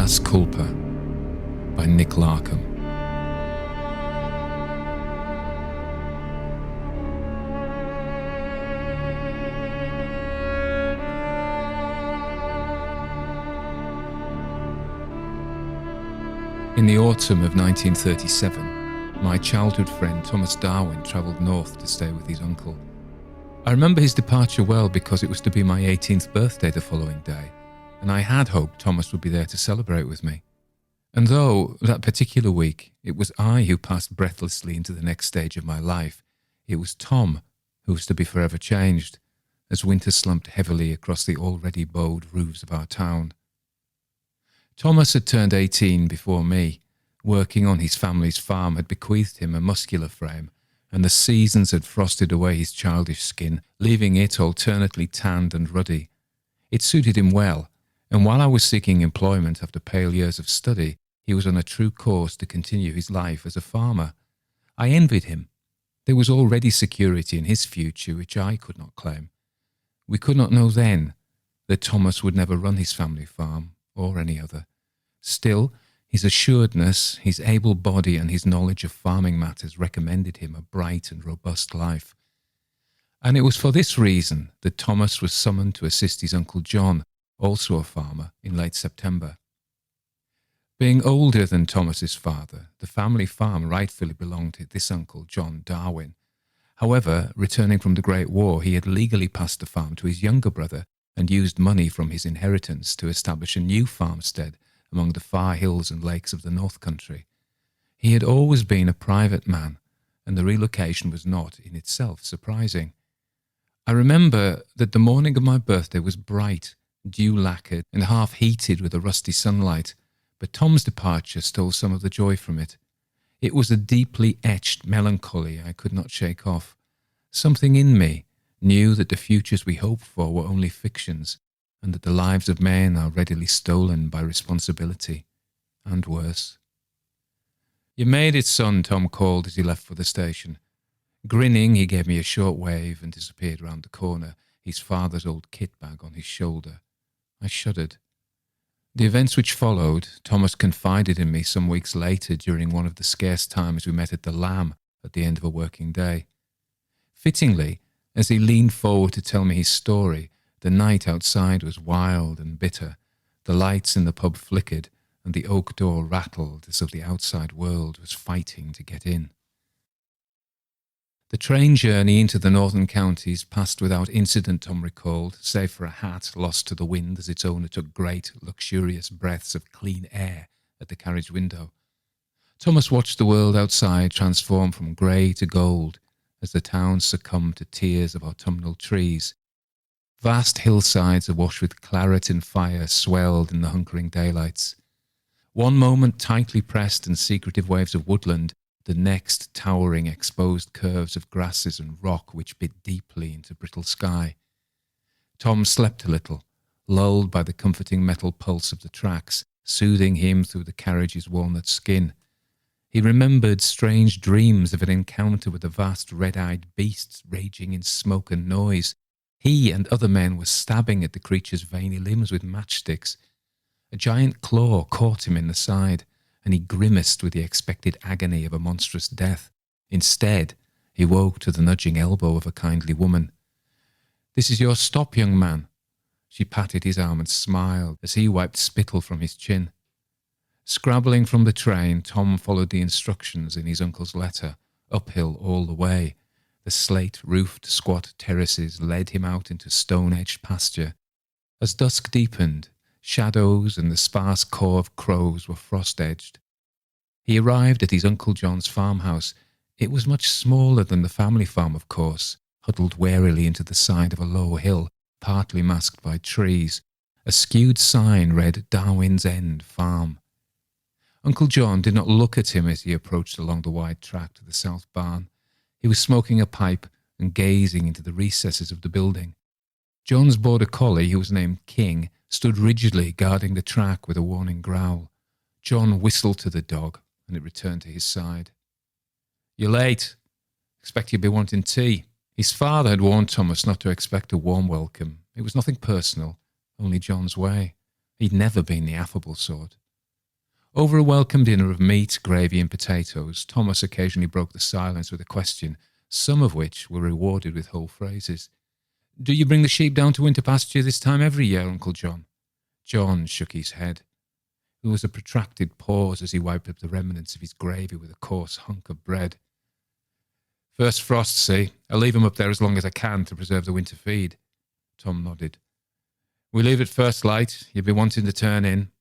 Das Kulpa by Nik Larcombe. In the autumn of 1937, my childhood friend Thomas Darwin travelled north to stay with his uncle. I remember his departure well because it was to be my 18th birthday the following day, and I had hoped Thomas would be there to celebrate with me. And though, that particular week, it was I who passed breathlessly into the next stage of my life, it was Tom who was to be forever changed, as winter slumped heavily across the already bowed roofs of our town. Thomas had turned 18 before me. Working on his family's farm had bequeathed him a muscular frame, and the seasons had frosted away his childish skin, leaving it alternately tanned and ruddy. It suited him well, and while I was seeking employment after pale years of study, he was on a true course to continue his life as a farmer. I envied him. There was already security in his future which I could not claim. We could not know then that Thomas would never run his family farm, or any other. Still, his assuredness, his able body and his knowledge of farming matters recommended him a bright and robust life. And it was for this reason that Thomas was summoned to assist his Uncle John, also a farmer, in late September. Being older than Thomas's father, the family farm rightfully belonged to this uncle, John Darwin. However, returning from the Great War, he had legally passed the farm to his younger brother and used money from his inheritance to establish a new farmstead among the far hills and lakes of the North Country. He had always been a private man, and the relocation was not in itself surprising. I remember that the morning of my birthday was bright, dew-lacquered, and half-heated with the rusty sunlight, but Tom's departure stole some of the joy from it. It was a deeply etched melancholy I could not shake off. Something in me knew that the futures we hoped for were only fictions, and that the lives of men are readily stolen by responsibility, and worse. "You made it, son," Tom called as he left for the station. Grinning, he gave me a short wave and disappeared round the corner, his father's old kit bag on his shoulder. I shuddered. The events which followed, Thomas confided in me some weeks later during one of the scarce times we met at the Lamb at the end of a working day. Fittingly, as he leaned forward to tell me his story, the night outside was wild and bitter. The lights in the pub flickered, and the oak door rattled as if the outside world was fighting to get in. The train journey into the northern counties passed without incident, Tom recalled, save for a hat lost to the wind as its owner took great, luxurious breaths of clean air at the carriage window. Thomas watched the world outside transform from grey to gold as the town succumbed to tiers of autumnal trees. Vast hillsides awash with claret and fire swelled in the hunkering daylights. One moment tightly pressed and secretive waves of woodland, the next towering exposed curves of grasses and rock which bit deeply into brittle sky. Tom slept a little, lulled by the comforting metal pulse of the tracks, soothing him through the carriage's walnut skin. He remembered strange dreams of an encounter with the vast red-eyed beasts raging in smoke and noise. He and other men were stabbing at the creature's veiny limbs with matchsticks. A giant claw caught him in the side, and he grimaced with the expected agony of a monstrous death. Instead, he woke to the nudging elbow of a kindly woman. "This is your stop, young man." She patted his arm and smiled as he wiped spittle from his chin. Scrabbling from the train, Tom followed the instructions in his uncle's letter, uphill all the way. The slate-roofed squat terraces led him out into stone-edged pasture. As dusk deepened, shadows and the sparse caw of crows were frost-edged. He arrived at his Uncle John's farmhouse. It was much smaller than the family farm, of course, huddled warily into the side of a low hill, partly masked by trees. A skewed sign read Darwin's End Farm. Uncle John did not look at him as he approached along the wide track to the south barn. He was smoking a pipe and gazing into the recesses of the building. John's border collie, who was named King, stood rigidly guarding the track with a warning growl. John whistled to the dog, and it returned to his side. "You're late. Expect you'll be wanting tea." His father had warned Thomas not to expect a warm welcome. It was nothing personal, only John's way. He'd never been the affable sort. Over a welcome dinner of meat, gravy and potatoes, Thomas occasionally broke the silence with a question, some of which were rewarded with whole phrases. "Do you bring the sheep down to winter pasture this time every year, Uncle John?" John shook his head. There was a protracted pause as he wiped up the remnants of his gravy with a coarse hunk of bread. "First frost, see? I leave 'em up there as long as I can to preserve the winter feed." Tom nodded. "We leave at first light. You'll be wanting to turn in."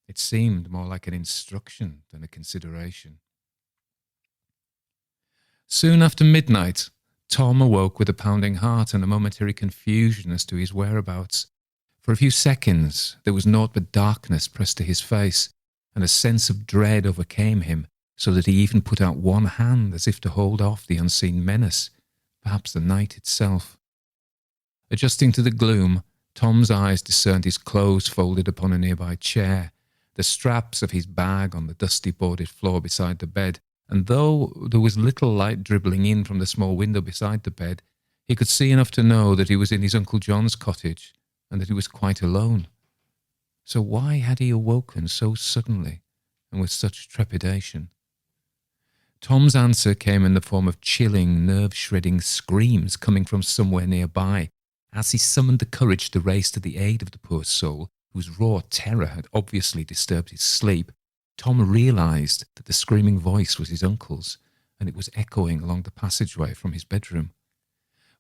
It seemed more like an instruction than a consideration. Soon after midnight, Tom awoke with a pounding heart and a momentary confusion as to his whereabouts. For a few seconds, there was naught but darkness pressed to his face, and a sense of dread overcame him, so that he even put out one hand as if to hold off the unseen menace, perhaps the night itself. Adjusting to the gloom, Tom's eyes discerned his clothes folded upon a nearby chair, the straps of his bag on the dusty boarded floor beside the bed, and though there was little light dribbling in from the small window beside the bed, he could see enough to know that he was in his Uncle John's cottage, and that he was quite alone. So why had he awoken so suddenly, and with such trepidation? Tom's answer came in the form of chilling, nerve-shredding screams coming from somewhere nearby. As he summoned the courage to race to the aid of the poor soul, whose raw terror had obviously disturbed his sleep, Tom realised that the screaming voice was his uncle's, and it was echoing along the passageway from his bedroom.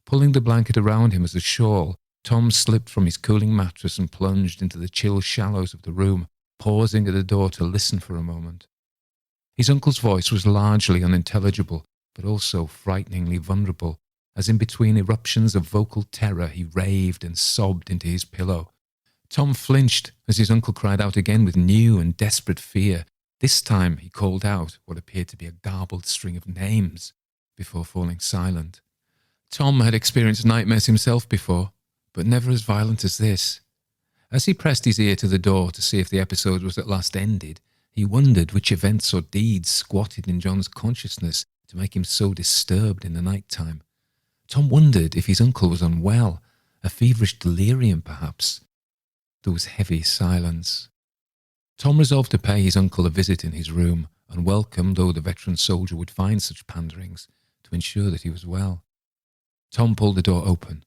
Pulling the blanket around him as a shawl, Tom slipped from his cooling mattress and plunged into the chill shallows of the room, pausing at the door to listen for a moment. His uncle's voice was largely unintelligible, but also frighteningly vulnerable, as in between eruptions of vocal terror he raved and sobbed into his pillow. Tom flinched as his uncle cried out again with new and desperate fear. This time he called out what appeared to be a garbled string of names before falling silent. Tom had experienced nightmares himself before, but never as violent as this. As he pressed his ear to the door to see if the episode was at last ended, he wondered which events or deeds squatted in John's consciousness to make him so disturbed in the night time. Tom wondered if his uncle was unwell, a feverish delirium perhaps. There was heavy silence. Tom resolved to pay his uncle a visit in his room, unwelcome though the veteran soldier would find such panderings, to ensure that he was well. Tom pulled the door open.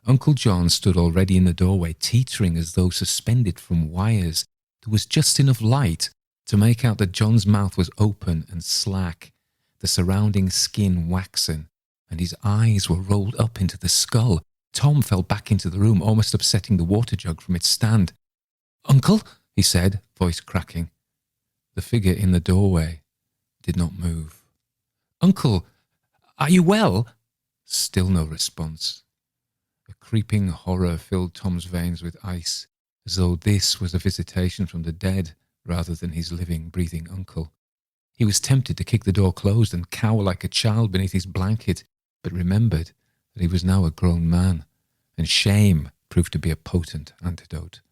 Uncle John stood already in the doorway, teetering as though suspended from wires. There was just enough light to make out that John's mouth was open and slack, the surrounding skin waxen, and his eyes were rolled up into the skull. Tom fell back into the room, almost upsetting the water jug from its stand. "Uncle?" he said, voice cracking. The figure in the doorway did not move. "Uncle, are you well?" Still no response. A creeping horror filled Tom's veins with ice, as though this was a visitation from the dead rather than his living, breathing uncle. He was tempted to kick the door closed and cower like a child beneath his blanket, but remembered that he was now a grown man, and shame proved to be a potent antidote.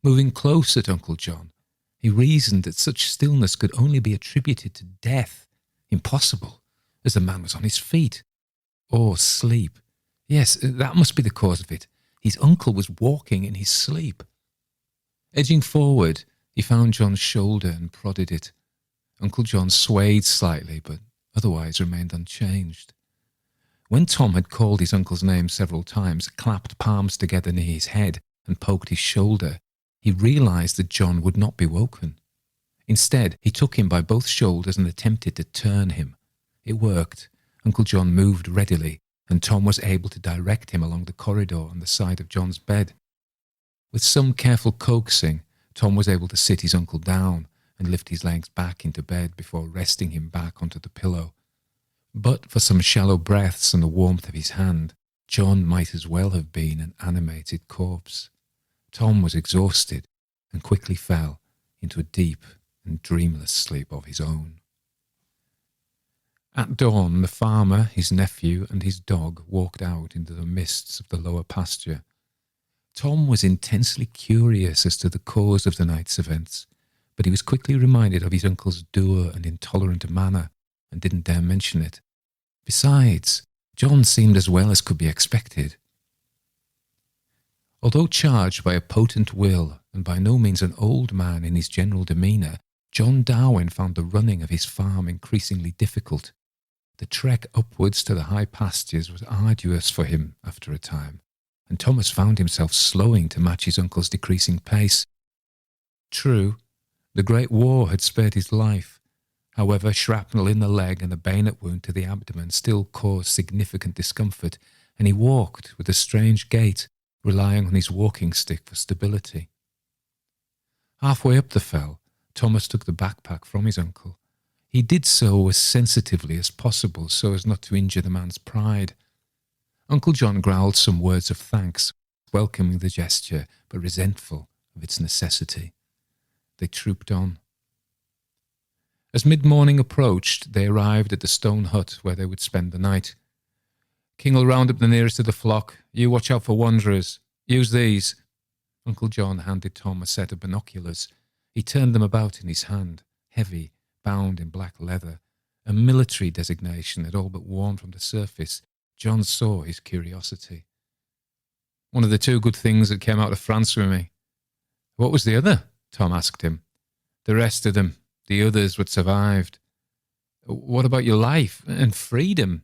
Moving close at Uncle John, he reasoned that such stillness could only be attributed to death. Impossible, as the man was on his feet. Or sleep. Yes, that must be the cause of it. His uncle was walking in his sleep. Edging forward, he found John's shoulder and prodded it. Uncle John swayed slightly, but otherwise remained unchanged. When Tom had called his uncle's name several times, clapped palms together near his head, and poked his shoulder, he realised that John would not be woken. Instead, he took him by both shoulders and attempted to turn him. It worked. Uncle John moved readily, and Tom was able to direct him along the corridor on the side of John's bed. With some careful coaxing, Tom was able to sit his uncle down and lift his legs back into bed before resting him back onto the pillow. But for some shallow breaths and the warmth of his hand, John might as well have been an animated corpse. Tom was exhausted and quickly fell into a deep and dreamless sleep of his own. At dawn, the farmer, his nephew, and his dog walked out into the mists of the lower pasture. Tom was intensely curious as to the cause of the night's events, but he was quickly reminded of his uncle's dour and intolerant manner and didn't dare mention it. Besides, John seemed as well as could be expected. Although charged by a potent will and by no means an old man in his general demeanour, John Darwin found the running of his farm increasingly difficult. The trek upwards to the high pastures was arduous for him after a time, and Thomas found himself slowing to match his uncle's decreasing pace. True, the Great War had spared his life. However, shrapnel in the leg and a bayonet wound to the abdomen still caused significant discomfort, and he walked with a strange gait, relying on his walking stick for stability. Halfway up the fell, Thomas took the backpack from his uncle. He did so as sensitively as possible so as not to injure the man's pride. Uncle John growled some words of thanks, welcoming the gesture but resentful of its necessity. They trooped on. As mid-morning approached, they arrived at the stone hut where they would spend the night. "King'll round up the nearest of the flock. You watch out for wanderers. Use these." Uncle John handed Tom a set of binoculars. He turned them about in his hand, heavy, bound in black leather, a military designation that all but worn from the surface. John saw his curiosity. "One of the two good things that came out of France with me." "What was the other?" Tom asked him. "The rest of them, the others what survived." "What about your life and freedom?"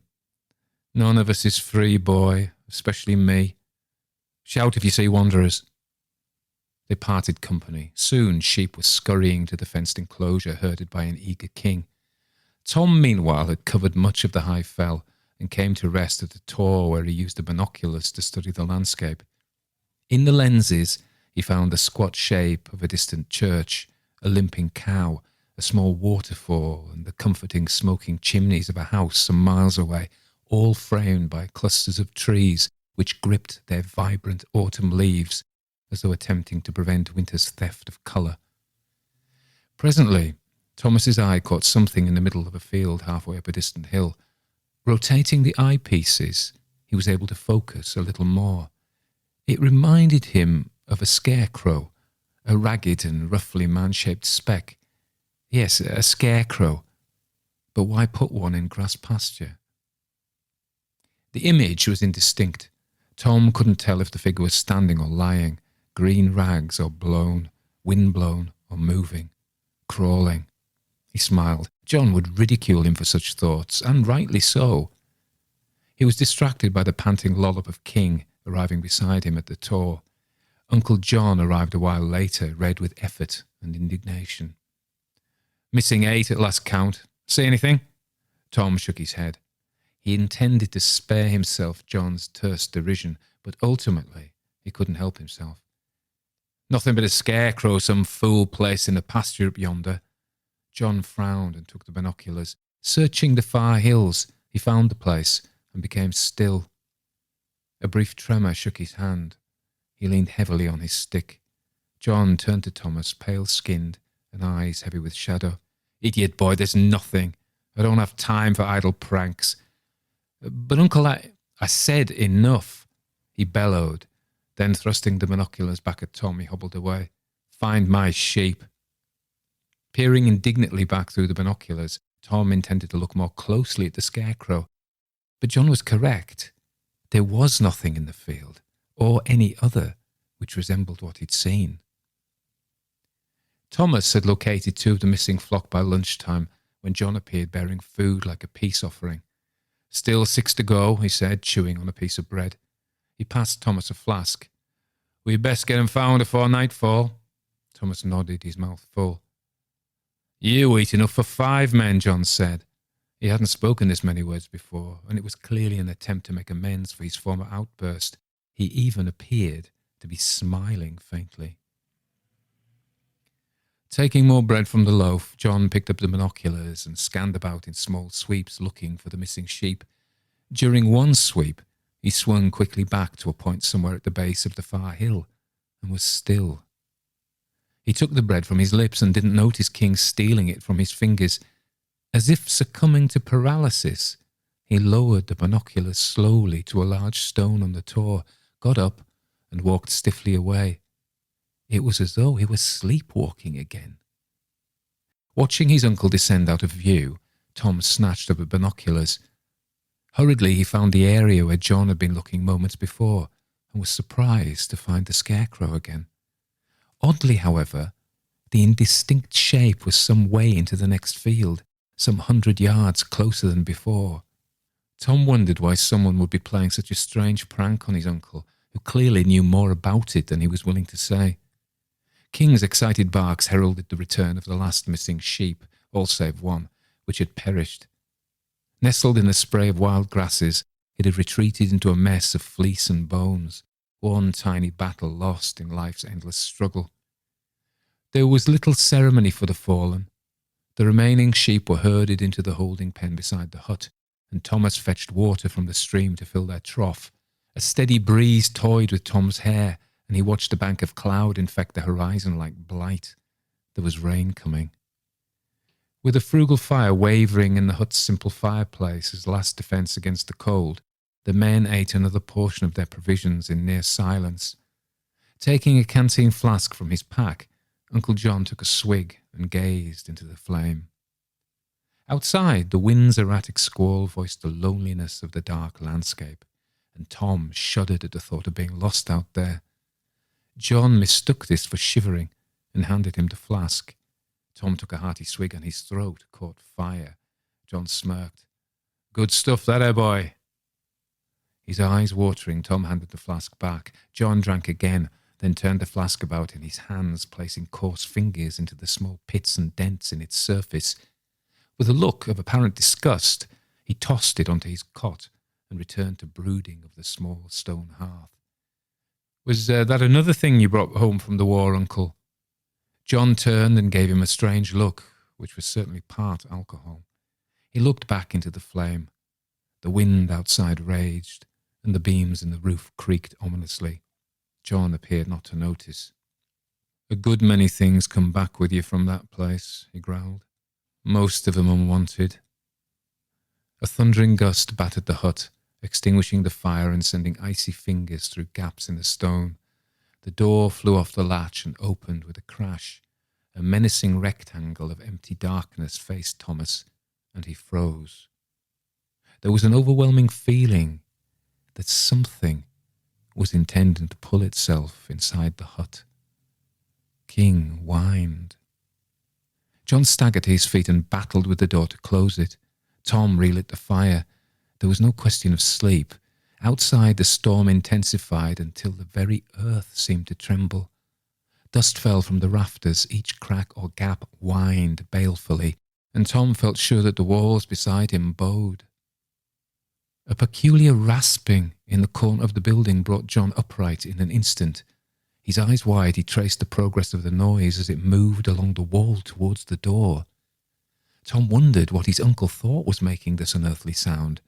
"None of us is free, boy, especially me. Shout if you see wanderers." They parted company. Soon sheep were scurrying to the fenced enclosure herded by an eager king. Tom, meanwhile, had covered much of the high fell and came to rest at a tor where he used the binoculars to study the landscape. In the lenses, he found the squat shape of a distant church, a limping cow, a small waterfall, and the comforting smoking chimneys of a house some miles away, all framed by clusters of trees which gripped their vibrant autumn leaves as though attempting to prevent winter's theft of colour. Presently, Thomas's eye caught something in the middle of a field halfway up a distant hill. Rotating the eyepieces, he was able to focus a little more. It reminded him of a scarecrow, a ragged and roughly man-shaped speck. Yes, a scarecrow. But why put one in grass pasture? The image was indistinct. Tom couldn't tell if the figure was standing or lying, green rags or blown, wind-blown or moving, crawling. He smiled. John would ridicule him for such thoughts, and rightly so. He was distracted by the panting lollop of King arriving beside him at the tor. Uncle John arrived a while later, red with effort and indignation. "Missing 8 at last count. See anything?" Tom shook his head. He intended to spare himself John's terse derision, but ultimately he couldn't help himself. "Nothing but a scarecrow some fool placed in the pasture up yonder." John frowned and took the binoculars. Searching the far hills, he found the place and became still. A brief tremor shook his hand. He leaned heavily on his stick. John turned to Thomas, pale-skinned and eyes heavy with shadow. "Idiot boy, there's nothing. I don't have time for idle pranks." "But Uncle, I said enough," he bellowed. Then, thrusting the binoculars back at Tom, he hobbled away. "Find my sheep." Peering indignantly back through the binoculars, Tom intended to look more closely at the scarecrow. But John was correct. There was nothing in the field, or any other, which resembled what he'd seen. Thomas had located 2 of the missing flock by lunchtime when John appeared bearing food like a peace offering. "Still 6 to go," he said, chewing on a piece of bread. He passed Thomas a flask. "We'd best get 'em found afore nightfall." Thomas nodded, his mouth full. "You eat enough for 5 men, John said. He hadn't spoken this many words before, and it was clearly an attempt to make amends for his former outburst. He even appeared to be smiling faintly. Taking more bread from the loaf, John picked up the binoculars and scanned about in small sweeps looking for the missing sheep. During one sweep, he swung quickly back to a point somewhere at the base of the far hill and was still. He took the bread from his lips and didn't notice King stealing it from his fingers. As if succumbing to paralysis, he lowered the binoculars slowly to a large stone on the tor, got up and walked stiffly away. It was as though he was sleepwalking again. Watching his uncle descend out of view, Tom snatched up the binoculars. Hurriedly he found the area where John had been looking moments before, and was surprised to find the scarecrow again. Oddly, however, the indistinct shape was some way into the next field, some 100 yards closer than before. Tom wondered why someone would be playing such a strange prank on his uncle, who clearly knew more about it than he was willing to say. King's excited barks heralded the return of the last missing sheep, all save one, which had perished. Nestled in a spray of wild grasses, it had retreated into a mess of fleece and bones, one tiny battle lost in life's endless struggle. There was little ceremony for the fallen. The remaining sheep were herded into the holding pen beside the hut, and Thomas fetched water from the stream to fill their trough. A steady breeze toyed with Tom's hair, and he watched a bank of cloud infect the horizon like blight. There was rain coming. With a frugal fire wavering in the hut's simple fireplace as last defence against the cold, the men ate another portion of their provisions in near silence. Taking a canteen flask from his pack, Uncle John took a swig and gazed into the flame. Outside, the wind's erratic squall voiced the loneliness of the dark landscape, and Tom shuddered at the thought of being lost out there. John mistook this for shivering and handed him the flask. Tom took a hearty swig and his throat caught fire. John smirked. "Good stuff, that, boy." His eyes watering, Tom handed the flask back. John drank again, then turned the flask about in his hands, placing coarse fingers into the small pits and dents in its surface. With a look of apparent disgust, he tossed it onto his cot and returned to brooding of the small stone hearth. "Was that another thing you brought home from the war, Uncle?" John turned and gave him a strange look, which was certainly part alcohol. He looked back into the flame. The wind outside raged, and the beams in the roof creaked ominously. John appeared not to notice. "A good many things come back with you from that place," he growled. "Most of them unwanted." A thundering gust battered the hut, extinguishing the fire and sending icy fingers through gaps in the stone. The door flew off the latch and opened with a crash. A menacing rectangle of empty darkness faced Thomas, and he froze. There was an overwhelming feeling that something was intending to pull itself inside the hut. King whined. John staggered to his feet and battled with the door to close it. Tom relit the fire. There was no question of sleep. Outside, the storm intensified until the very earth seemed to tremble. Dust fell from the rafters, each crack or gap whined balefully, and Tom felt sure that the walls beside him bowed. A peculiar rasping in the corner of the building brought John upright in an instant. His eyes wide, he traced the progress of the noise as it moved along the wall towards the door. Tom wondered what his uncle thought was making this unearthly sound.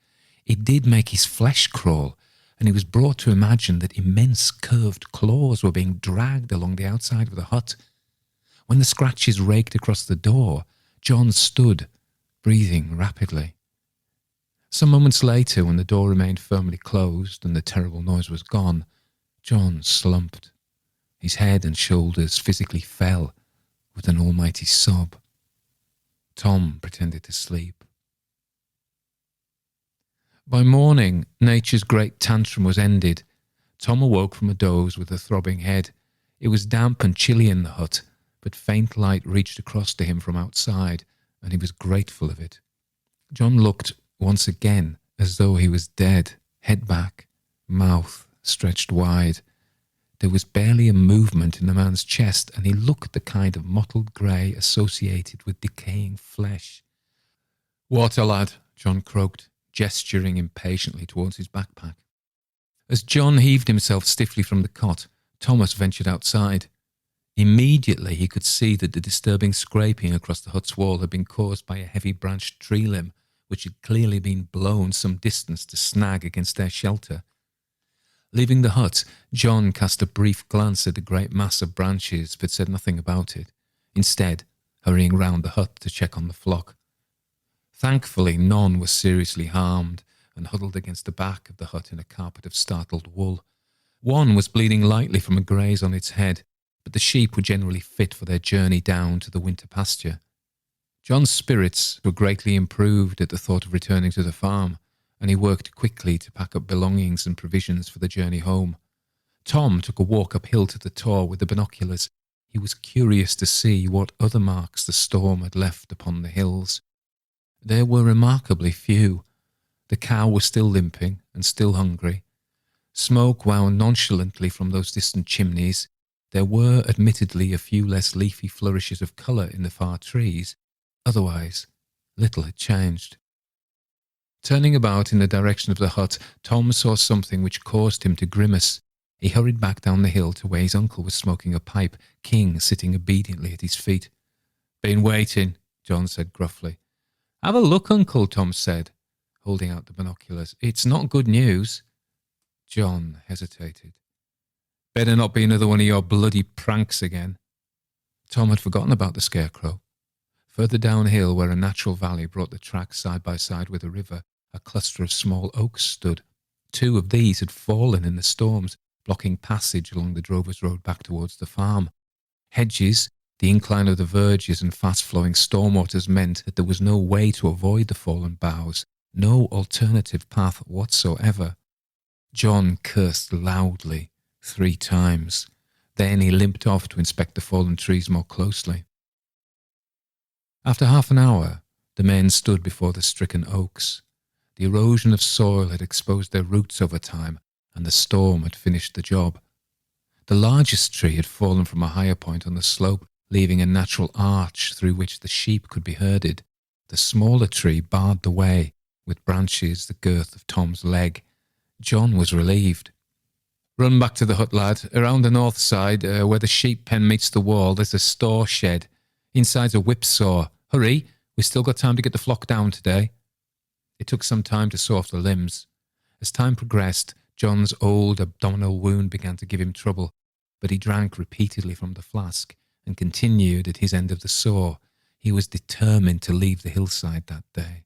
It did make his flesh crawl, and he was brought to imagine that immense curved claws were being dragged along the outside of the hut. When the scratches raked across the door, John stood, breathing rapidly. Some moments later, when the door remained firmly closed and the terrible noise was gone, John slumped. His head and shoulders physically fell with an almighty sob. Tom pretended to sleep. By morning, nature's great tantrum was ended. Tom awoke from a doze with a throbbing head. It was damp and chilly in the hut, but faint light reached across to him from outside, and he was grateful of it. John looked once again as though he was dead, head back, mouth stretched wide. There was barely a movement in the man's chest, and he looked the kind of mottled grey associated with decaying flesh. "Water, lad," John croaked, gesturing impatiently towards his backpack. As John heaved himself stiffly from the cot, Thomas ventured outside. Immediately he could see that the disturbing scraping across the hut's wall had been caused by a heavy branched tree limb, which had clearly been blown some distance to snag against their shelter. Leaving the hut, John cast a brief glance at the great mass of branches, but said nothing about it, instead hurrying round the hut to check on the flock. Thankfully, none was seriously harmed, and huddled against the back of the hut in a carpet of startled wool. One was bleeding lightly from a graze on its head, but the sheep were generally fit for their journey down to the winter pasture. John's spirits were greatly improved at the thought of returning to the farm, and he worked quickly to pack up belongings and provisions for the journey home. Tom took a walk uphill to the tor with the binoculars. He was curious to see what other marks the storm had left upon the hills. There were remarkably few. The cow was still limping and still hungry. Smoke wound nonchalantly from those distant chimneys. There were admittedly a few less leafy flourishes of colour in the far trees. Otherwise, little had changed. Turning about in the direction of the hut, Tom saw something which caused him to grimace. He hurried back down the hill to where his uncle was smoking a pipe, King sitting obediently at his feet. "Been waiting," John said gruffly. "Have a look, Uncle," Tom said, holding out the binoculars. "It's not good news." John hesitated. "Better not be another one of your bloody pranks again." Tom had forgotten about the scarecrow. Further downhill, where a natural valley brought the tracks side by side with a river, a cluster of small oaks stood. 2 of these had fallen in the storms, blocking passage along the drover's road back towards the farm. Hedges, the incline of the verges and fast-flowing storm waters meant that there was no way to avoid the fallen boughs, no alternative path whatsoever. John cursed loudly 3 times. Then he limped off to inspect the fallen trees more closely. After half an hour, the men stood before the stricken oaks. The erosion of soil had exposed their roots over time, and the storm had finished the job. The largest tree had fallen from a higher point on the slope, leaving a natural arch through which the sheep could be herded. The smaller tree barred the way, with branches the girth of Tom's leg. John was relieved. "Run back to the hut, lad. Around the north side, where the sheep pen meets the wall, there's a store shed. Inside's a whipsaw. Hurry, we've still got time to get the flock down today." It took some time to saw off the limbs. As time progressed, John's old abdominal wound began to give him trouble, but he drank repeatedly from the flask and continued at his end of the saw. He was determined to leave the hillside that day.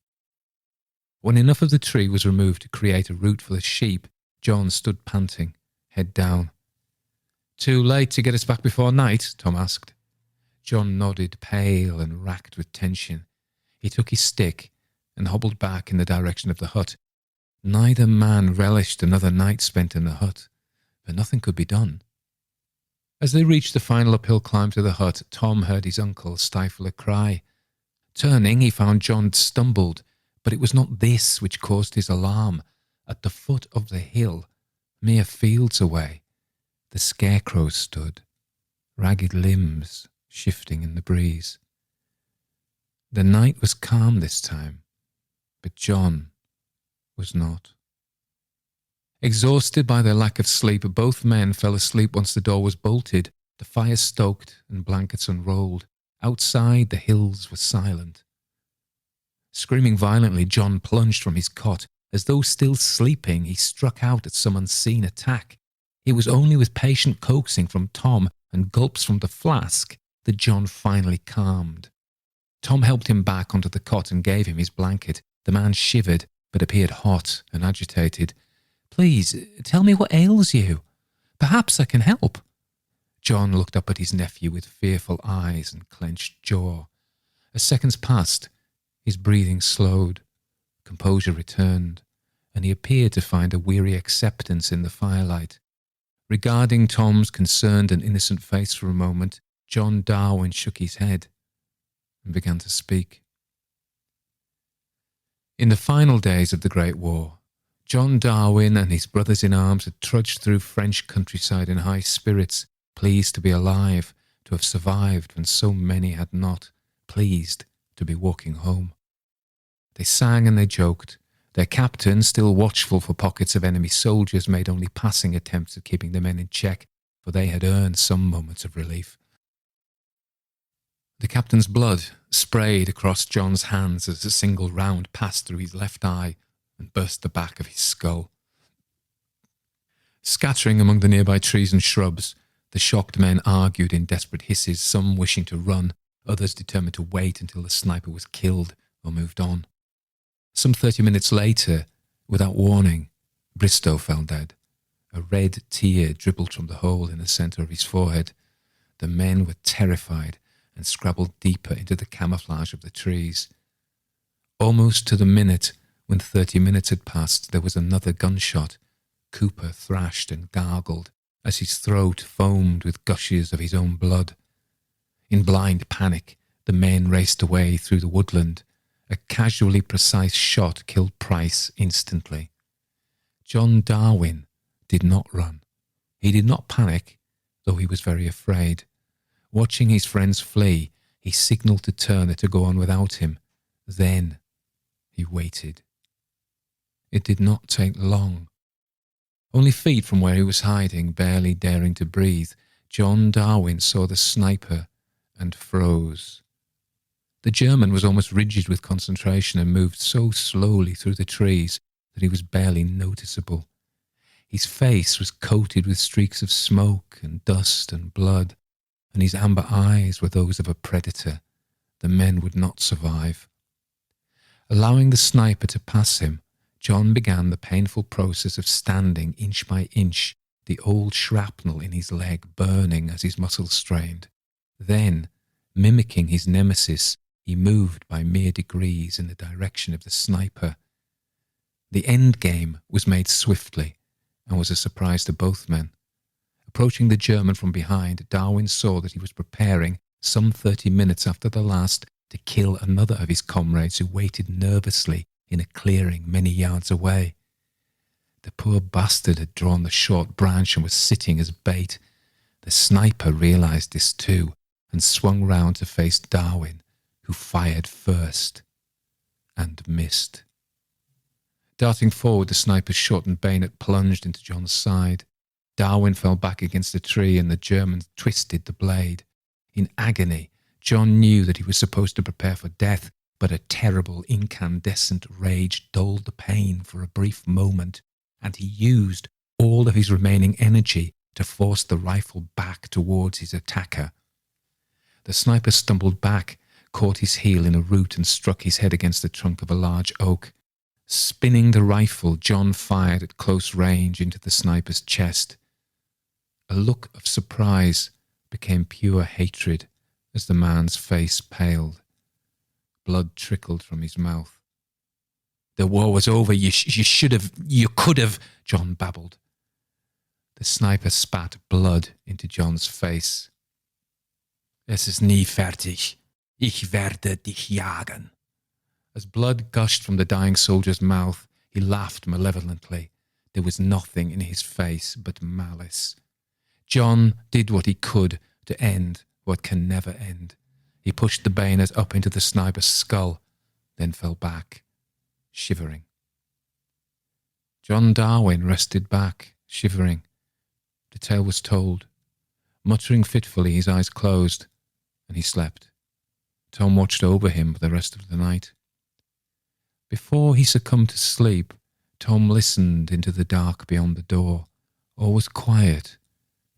When enough of the tree was removed to create a route for the sheep, John stood panting, head down. "Too late to get us back before night?" Tom asked. John nodded, pale and racked with tension. He took his stick and hobbled back in the direction of the hut. Neither man relished another night spent in the hut, but nothing could be done. As they reached the final uphill climb to the hut, Tom heard his uncle stifle a cry. Turning, he found John had stumbled, but it was not this which caused his alarm. At the foot of the hill, mere fields away, the scarecrow stood, ragged limbs shifting in the breeze. The night was calm this time, but John was not. Exhausted by their lack of sleep, both men fell asleep once the door was bolted, the fire stoked and blankets unrolled. Outside, the hills were silent. Screaming violently, John plunged from his cot. As though still sleeping, he struck out at some unseen attack. It was only with patient coaxing from Tom and gulps from the flask that John finally calmed. Tom helped him back onto the cot and gave him his blanket. The man shivered, but appeared hot and agitated. "Please, tell me what ails you. Perhaps I can help." John looked up at his nephew with fearful eyes and clenched jaw. As seconds passed, his breathing slowed, composure returned, and he appeared to find a weary acceptance in the firelight. Regarding Tom's concerned and innocent face for a moment, John Darwin shook his head and began to speak. In the final days of the Great War, John Darwin and his brothers in arms had trudged through French countryside in high spirits, pleased to be alive, to have survived when so many had not, pleased to be walking home. They sang and they joked. Their captain, still watchful for pockets of enemy soldiers, made only passing attempts at keeping the men in check, for they had earned some moments of relief. The captain's blood sprayed across John's hands as a single round passed through his left eye and burst the back of his skull. Scattering among the nearby trees and shrubs, the shocked men argued in desperate hisses, some wishing to run, others determined to wait until the sniper was killed or moved on. Some 30 minutes later, without warning, Bristow fell dead. A red tear dribbled from the hole in the centre of his forehead. The men were terrified and scrabbled deeper into the camouflage of the trees. Almost to the minute, when 30 minutes had passed, there was another gunshot. Cooper thrashed and gargled as his throat foamed with gushes of his own blood. In blind panic, the men raced away through the woodland. A casually precise shot killed Price instantly. John Darwin did not run. He did not panic, though he was very afraid. Watching his friends flee, he signalled to Turner to go on without him. Then he waited. It did not take long. Only feet from where he was hiding, barely daring to breathe, John Darwin saw the sniper and froze. The German was almost rigid with concentration and moved so slowly through the trees that he was barely noticeable. His face was coated with streaks of smoke and dust and blood, and his amber eyes were those of a predator. The men would not survive. Allowing the sniper to pass him, John began the painful process of standing inch by inch, the old shrapnel in his leg burning as his muscles strained. Then, mimicking his nemesis, he moved by mere degrees in the direction of the sniper. The end game was made swiftly and was a surprise to both men. Approaching the German from behind, Darwin saw that he was preparing, some 30 minutes after the last, to kill another of his comrades who waited nervously in a clearing many yards away. The poor bastard had drawn the short branch and was sitting as bait. The sniper realised this too and swung round to face Darwin, who fired first and missed. Darting forward, the sniper's shortened bayonet plunged into John's side. Darwin fell back against a tree and the German twisted the blade. In agony, John knew that he was supposed to prepare for death, but a terrible incandescent rage dulled the pain for a brief moment, and he used all of his remaining energy to force the rifle back towards his attacker. The sniper stumbled back, caught his heel in a root and struck his head against the trunk of a large oak. Spinning the rifle, John fired at close range into the sniper's chest. A look of surprise became pure hatred as the man's face paled. Blood trickled from his mouth. "The war was over. You should have, you could have," John babbled. The sniper spat blood into John's face. "Es ist nie fertig. Ich werde dich jagen." As blood gushed from the dying soldier's mouth, he laughed malevolently. There was nothing in his face but malice. John did what he could to end what can never end. He pushed the bayonet up into the sniper's skull, then fell back, shivering. John Darwin rested back, shivering. The tale was told. Muttering fitfully, his eyes closed, and he slept. Tom watched over him for the rest of the night. Before he succumbed to sleep, Tom listened into the dark beyond the door. All was quiet,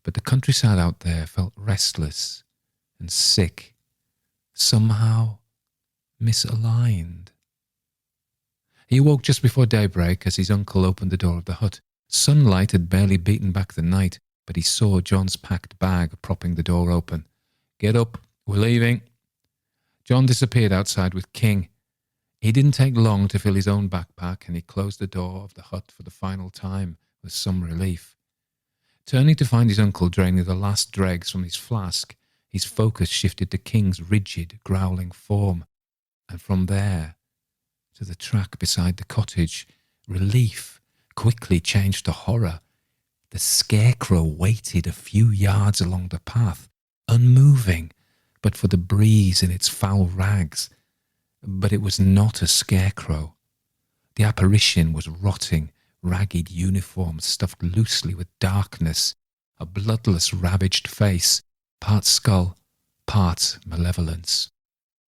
but the countryside out there felt restless and sick, somehow misaligned. He awoke just before daybreak as his uncle opened the door of the hut. Sunlight had barely beaten back the night, but he saw John's packed bag propping the door open. "Get up, we're leaving." John disappeared outside with King. He didn't take long to fill his own backpack, and he closed the door of the hut for the final time with some relief. Turning to find his uncle draining the last dregs from his flask, his focus shifted to King's rigid, growling form, and from there to the track beside the cottage. Relief quickly changed to horror. The scarecrow waited a few yards along the path, unmoving, but for the breeze in its foul rags. But it was not a scarecrow. The apparition was rotting, ragged uniform stuffed loosely with darkness, a bloodless, ravaged face, part skull, part malevolence,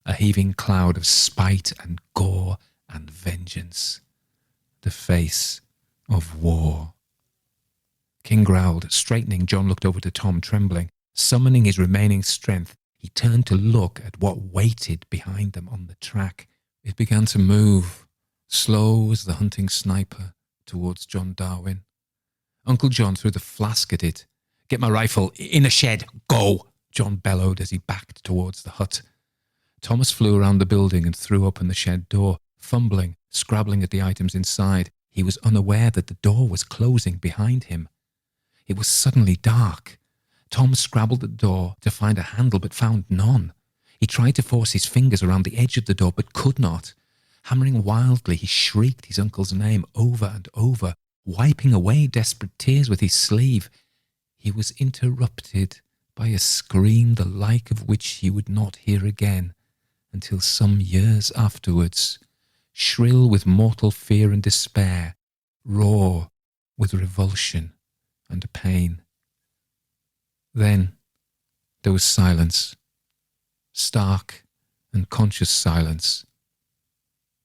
a heaving cloud of spite and gore and vengeance. The face of war. King growled. Straightening, John looked over to Tom, trembling. Summoning his remaining strength, he turned to look at what waited behind them on the track. It began to move, slow as the hunting sniper, towards John Darwin. Uncle John threw the flask at it. "Get my rifle, in a shed, go!" John bellowed as he backed towards the hut. Thomas flew around the building and threw open the shed door, fumbling, scrabbling at the items inside. He was unaware that the door was closing behind him. It was suddenly dark. Tom scrabbled at the door to find a handle but found none. He tried to force his fingers around the edge of the door but could not. Hammering wildly, he shrieked his uncle's name over and over, wiping away desperate tears with his sleeve. He was interrupted by a scream the like of which he would not hear again until some years afterwards, shrill with mortal fear and despair, raw with revulsion and pain. Then there was silence, stark and conscious silence,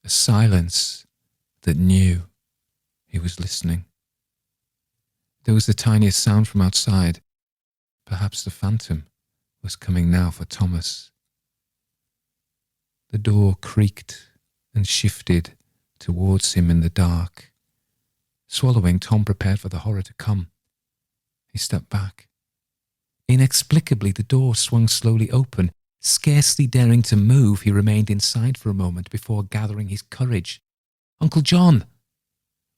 a silence that knew he was listening. There was the tiniest sound from outside. Perhaps the phantom was coming now for Thomas. The door creaked and shifted towards him in the dark. Swallowing, Tom prepared for the horror to come. He stepped back. Inexplicably, the door swung slowly open. Scarcely daring to move, he remained inside for a moment before gathering his courage. "Uncle John!"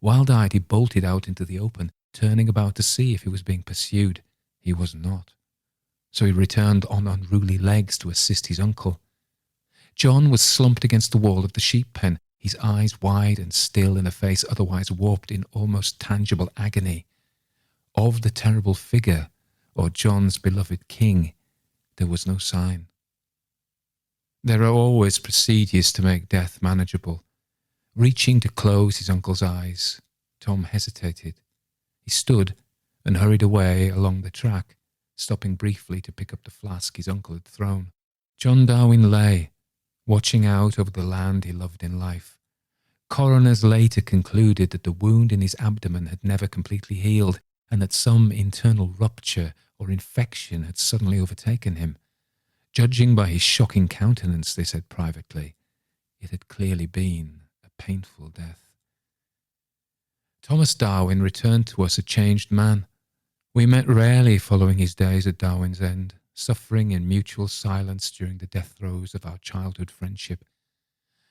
Wild-eyed, he bolted out into the open, turning about to see if he was being pursued. He was not. So he returned on unruly legs to assist his uncle. John was slumped against the wall of the sheep pen, his eyes wide and still in a face otherwise warped in almost tangible agony. Of the terrible figure, or John's beloved king, there was no sign. There are always procedures to make death manageable. Reaching to close his uncle's eyes, Tom hesitated. He stood and hurried away along the track, stopping briefly to pick up the flask his uncle had thrown. John Darwin lay, watching out over the land he loved in life. Coroners later concluded that the wound in his abdomen had never completely healed and that some internal rupture or infection had suddenly overtaken him. Judging by his shocking countenance, they said privately, it had clearly been a painful death. Thomas Darwin returned to us a changed man. We met rarely following his days at Darwin's End, suffering in mutual silence during the death throes of our childhood friendship.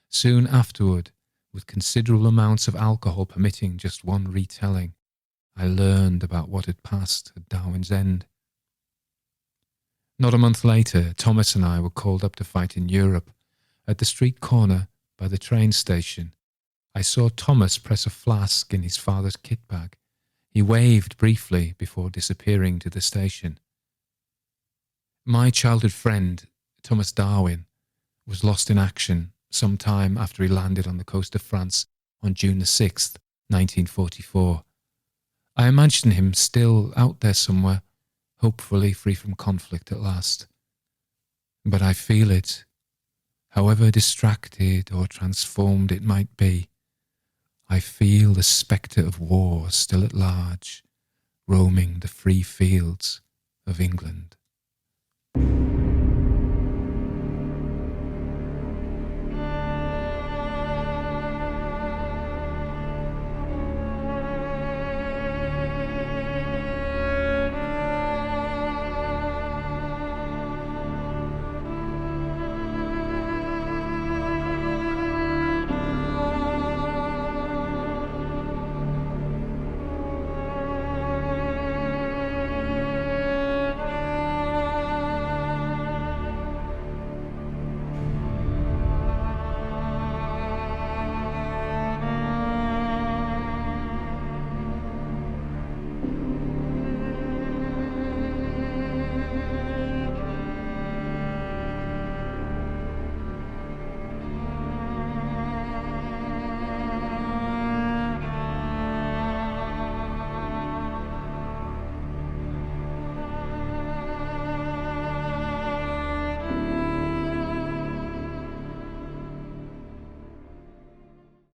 Soon afterward, with considerable amounts of alcohol permitting just one retelling, I learned about what had passed at Darwin's End. Not a month later, Thomas and I were called up to fight in Europe. At the street corner by the train station, I saw Thomas press a flask in his father's kit bag. He waved briefly before disappearing to the station. My childhood friend, Thomas Darwin, was lost in action some time after he landed on the coast of France on June the 6th, 1944. I imagine him still out there somewhere, hopefully free from conflict at last. But I feel it, however distracted or transformed it might be. I feel the spectre of war still at large, roaming the free fields of England.